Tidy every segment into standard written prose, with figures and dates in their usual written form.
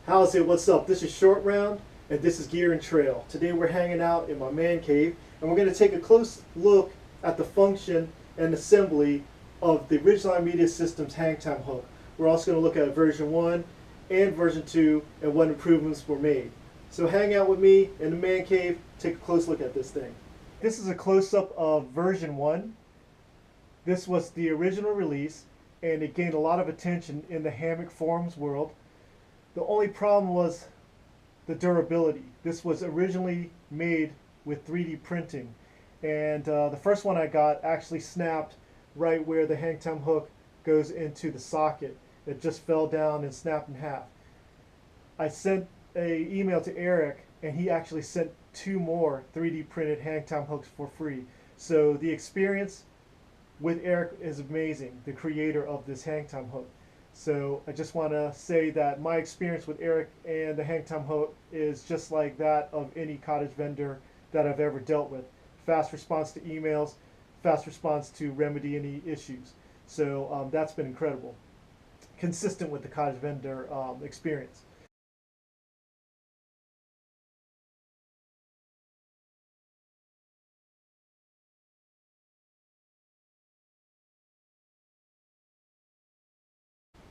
How's it? What's up? This is Short Round, and this is Gear and Trail. Today we're hanging out in my man cave, and we're going to take a close look at the function and assembly of the Ridgeline Media Systems Hangtime hook. We're also going to look at version 1 and version 2 and what improvements were made. So hang out with me in the man cave, take a close look at this thing. This is a close-up of version 1. This was the original release, and it gained a lot of attention in the hammock forums world. The only problem was the durability. This was originally made with 3D printing, and the first one I got actually snapped right where the Hangtime hook goes into the socket. It just fell down and snapped in half. I sent an email to Eric, and he actually sent 2 more 3D printed Hangtime hooks for free. So the experience with Eric is amazing, the creator of this Hangtime hook. So I just want to say that my experience with Eric and the Hangtime hook is just like that of any cottage vendor that I've ever dealt with. Fast response to emails, fast response to remedy any issues. So that's been incredible. Consistent with the cottage vendor experience.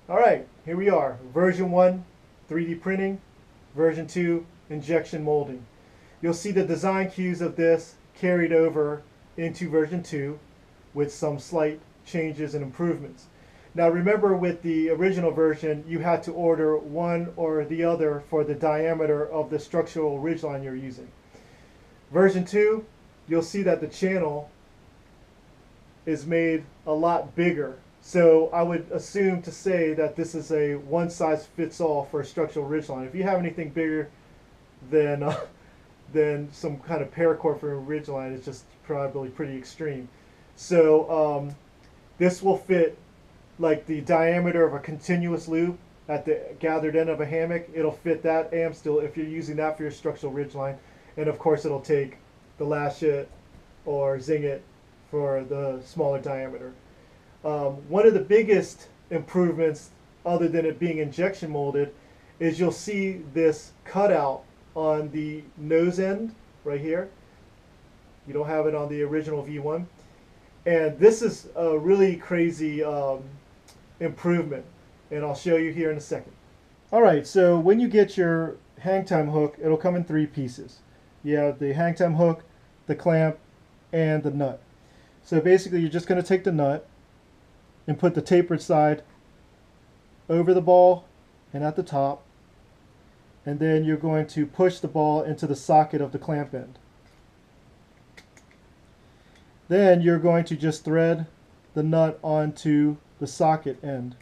All right, here we are. Version 1, 3D printing. Version 2, injection molding. You'll see the design cues of this carried over into version 2 with some slight changes and improvements. Now remember, with the original version, you had to order one or the other for the diameter of the structural ridgeline you're using. Version 2, you'll see that the channel is made a lot bigger. So I would assume to say that this is a one-size-fits-all for a structural ridgeline. If you have anything bigger than some kind of paracord for a ridgeline, it's just probably pretty extreme. So this will fit like the diameter of a continuous loop at the gathered end of a hammock. It'll fit that am steel if you're using that for your structural ridgeline. And of course it'll take the lash it or zing it for the smaller diameter. One of the biggest improvements, other than it being injection molded, is you'll see this cutout on the nose end right here. You don't have it on the original V1. And this is a really crazy improvement, and I'll show you here in a second. All right, so when you get your Hangtime hook, it'll come in 3 pieces. You have the Hangtime hook, the clamp, and the nut. So basically you're just going to take the nut and put the tapered side over the ball and at the top, and then you're going to push the ball into the socket of the clamp end. Then you're going to just thread the nut onto the socket end.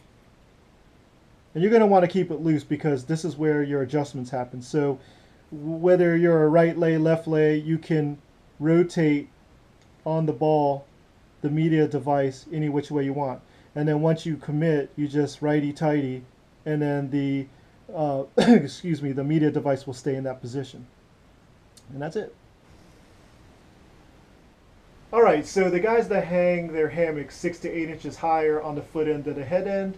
And you're going to want to keep it loose because this is where your adjustments happen. So whether you're a right lay, left lay, you can rotate on the ball the media device any which way you want. And then once you commit, you just righty-tighty, and then the excuse me, the media device will stay in that position. And that's it. All right, so the guys that hang their hammocks 6 to 8 inches higher on the foot end of the head end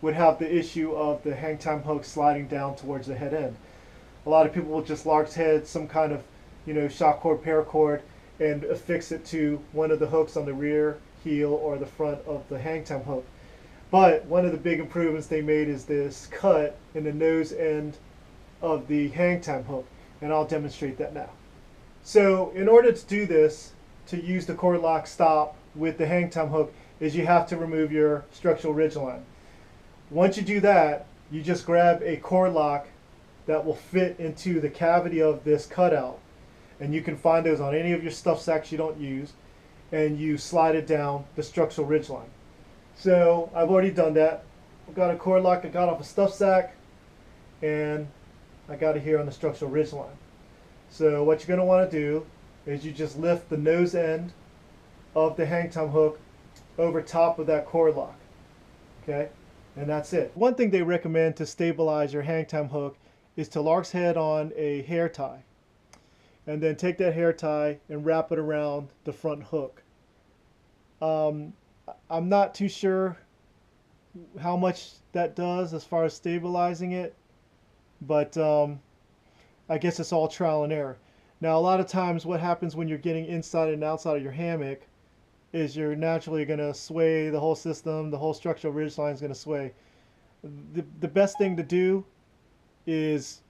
would have the issue of the Hangtime hook sliding down towards the head end. A lot of people will just lark's head some kind of, shock cord, paracord, and affix it to one of the hooks on the rear heel or the front of the Hangtime hook. But one of the big improvements they made is this cut in the nose end of the Hangtime hook, and I'll demonstrate that now. So in order to do this, to use the cord lock stop with the Hangtime hook, is you have to remove your structural ridgeline. Once you do that, you just grab a cord lock that will fit into the cavity of this cutout, and you can find those on any of your stuff sacks you don't use, and you slide it down the structural ridgeline. So I've already done that. I've got a cord lock I got off a stuff sack, and I got it here on the structural ridgeline. So what you're going to want to do is you just lift the nose end of the Hangtime hook over top of that cord lock. Okay, and that's it. One thing they recommend to stabilize your Hangtime hook is to lark's head on a hair tie, and then take that hair tie and wrap it around the front hook. I'm not too sure how much that does as far as stabilizing it. But I guess it's all trial and error. Now, a lot of times, what happens when you're getting inside and outside of your hammock is you're naturally going to sway the whole system, the whole structural ridge line is going to sway. The best thing to do is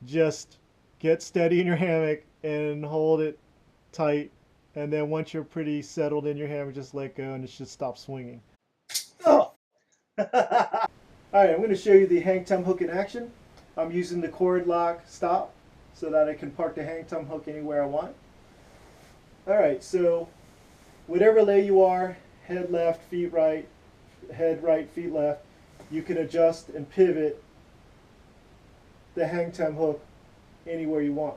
just get steady in your hammock and hold it tight. And then once you're pretty settled in your hammock, just let go and it should stop swinging. Oh. All right, I'm going to show you the hang time hook in action. I'm using the cord lock stop so that I can park the hang time hook anywhere I want. All right, so whatever lay you are, head left, feet right, head right, feet left, you can adjust and pivot the hang time hook anywhere you want.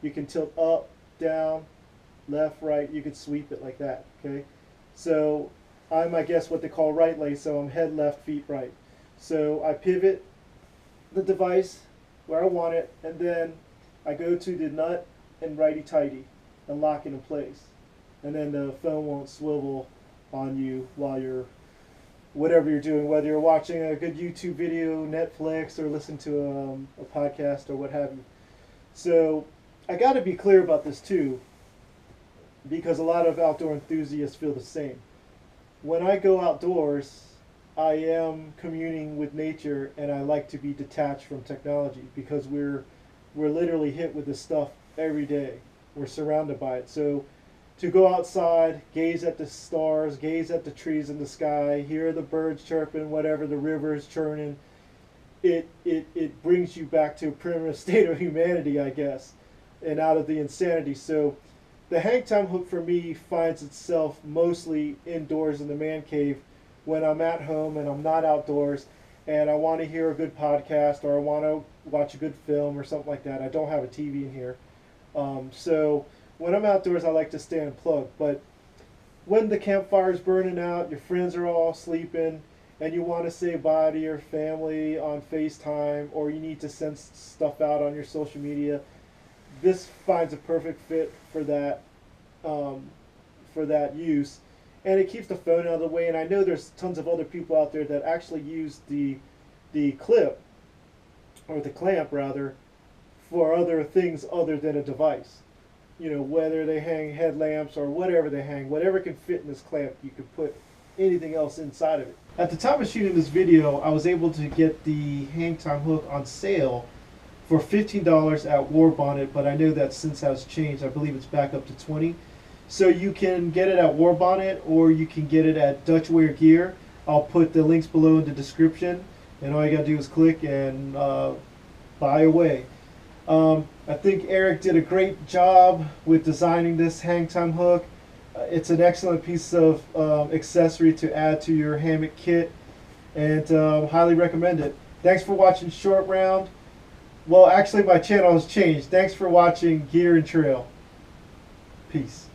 You can tilt up, down, left, right, you could sweep it like that, okay? So I'm, I guess, what they call right lay, so I'm head left, feet right. So I pivot the device where I want it, and then I go to the nut and righty-tighty and lock it in place. And then the phone won't swivel on you while you're, whatever you're doing, whether you're watching a good YouTube video, Netflix, or listen to a podcast or what have you. So I got to be clear about this too, because a lot of outdoor enthusiasts feel the same. When I go outdoors, I am communing with nature, and I like to be detached from technology because we're literally hit with this stuff every day. We're surrounded by it. So to go outside, gaze at the stars, gaze at the trees in the sky, hear the birds chirping, whatever, the rivers churning, it brings you back to a primitive state of humanity, I guess, and out of the insanity. So the hang time hook for me finds itself mostly indoors in the man cave when I'm at home and I'm not outdoors and I want to hear a good podcast or I want to watch a good film or something like that. I don't have a TV in here. So when I'm outdoors, I like to stay unplugged. But when the campfire's burning out, your friends are all sleeping, and you want to say bye to your family on FaceTime, or you need to send stuff out on your social media, this finds a perfect fit for that use, and it keeps the phone out of the way. And I know there's tons of other people out there that actually use the clip, or the clamp rather, for other things other than a device. You know, whether they hang headlamps or whatever they hang, whatever can fit in this clamp, you can put anything else inside of it. At the time of shooting this video, I was able to get the hang time hook on sale for $15 at War Bonnet, but I know that since has changed. I believe it's back up to $20. So you can get it at War Bonnet, or you can get it at Dutchware Gear. I'll put the links below in the description, and all you gotta do is click and buy away. I think Eric did a great job with designing this hang time hook. It's an excellent piece of accessory to add to your hammock kit, and highly recommend it. Thanks for watching Short Round. Well, actually my channel has changed. Thanks for watching Gear and Trail. Peace.